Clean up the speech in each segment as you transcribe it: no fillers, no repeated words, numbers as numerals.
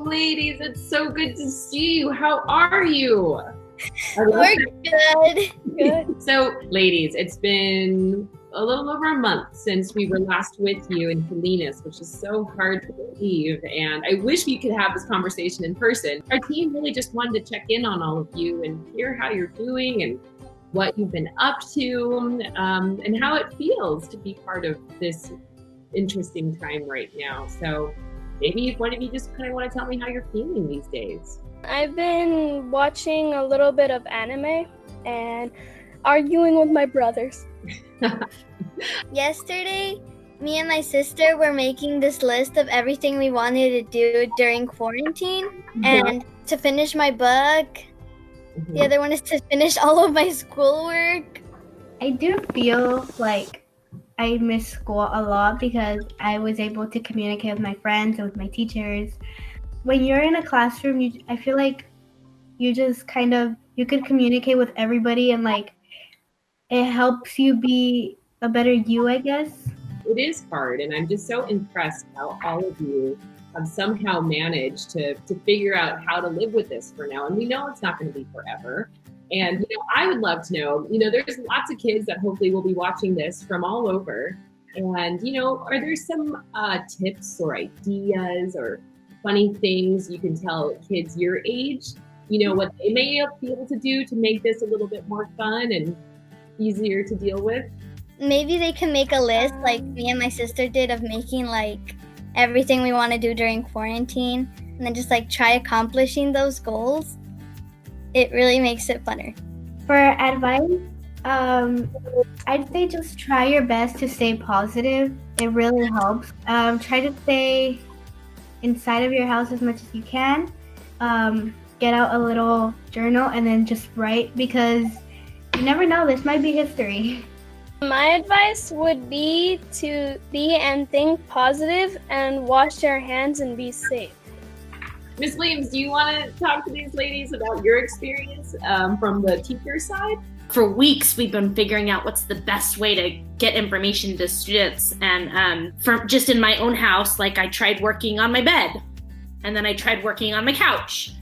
ladies, it's so good to see you. How are you? We're good. Good. So, ladies, it's been a little over a month since we were last with you in Salinas, which is so hard to believe. And I wish we could have this conversation in person. Our team really just wanted to check in on all of you and hear how you're doing and what you've been up to, and how it feels to be part of this interesting time right now. So maybe one of you just kind of want to tell me how you're feeling these days. I've been watching a little bit of anime and arguing with my brothers. Yesterday, me and my sister were making this list of everything we wanted to do during quarantine. And to finish my book, the other one is to finish all of my schoolwork. I do feel like I miss school a lot because I was able to communicate with my friends and with my teachers. When you're in a classroom, I feel like you just you could communicate with everybody and like it helps you be a better you, I guess. It is hard, and I'm just so impressed how all of you have somehow managed to figure out how to live with this for now. And we know it's not going to be forever. And, I would love to know, there's lots of kids that hopefully will be watching this from all over. And, are there some tips or ideas or funny things you can tell kids your age, what they may be able to do to make this a little bit more fun and easier to deal with? Maybe they can make a list like me and my sister did of making like everything we want to do during quarantine and then just like try accomplishing those goals. It really makes it funner. For advice, I'd say just try your best to stay positive. It really helps. Try to stay inside of your house as much as you can. Get out a little journal and then just write because you never know, this might be history. My advice would be to be and think positive and wash your hands and be safe. Ms. Williams, do you want to talk to these ladies about your experience from the teacher side? For weeks, we've been figuring out what's the best way to get information to students. And just in my own house, like I tried working on my bed, and then I tried working on my couch,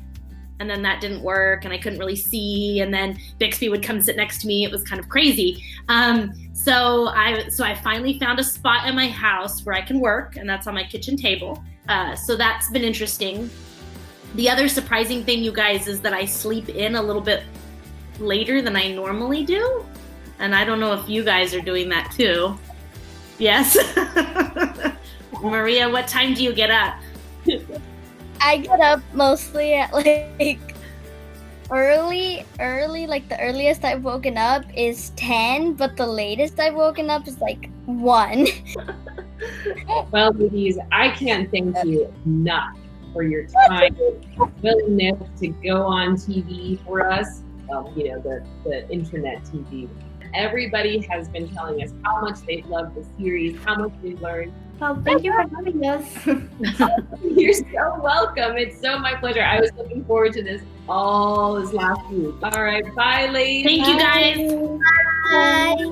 and then that didn't work, and I couldn't really see. And then Bixby would come sit next to me. It was kind of crazy. So I finally found a spot in my house where I can work, and that's on my kitchen table. So that's been interesting. The other surprising thing, you guys, is that I sleep in a little bit later than I normally do. And I don't know if you guys are doing that too. Yes? Maria, what time do you get up? I get up mostly at like early, like the earliest I've woken up is 10, but the latest I've woken up is like 1. Well, ladies, I can't thank you enough for your time and willingness to go on TV for us. Well, the internet TV. Everybody has been telling us how much they love the series, how much they learned. Well, thank you for having us. You're so welcome. It's so my pleasure. I was looking forward to this all this last week. All right, bye, ladies. Thank you, guys. Bye.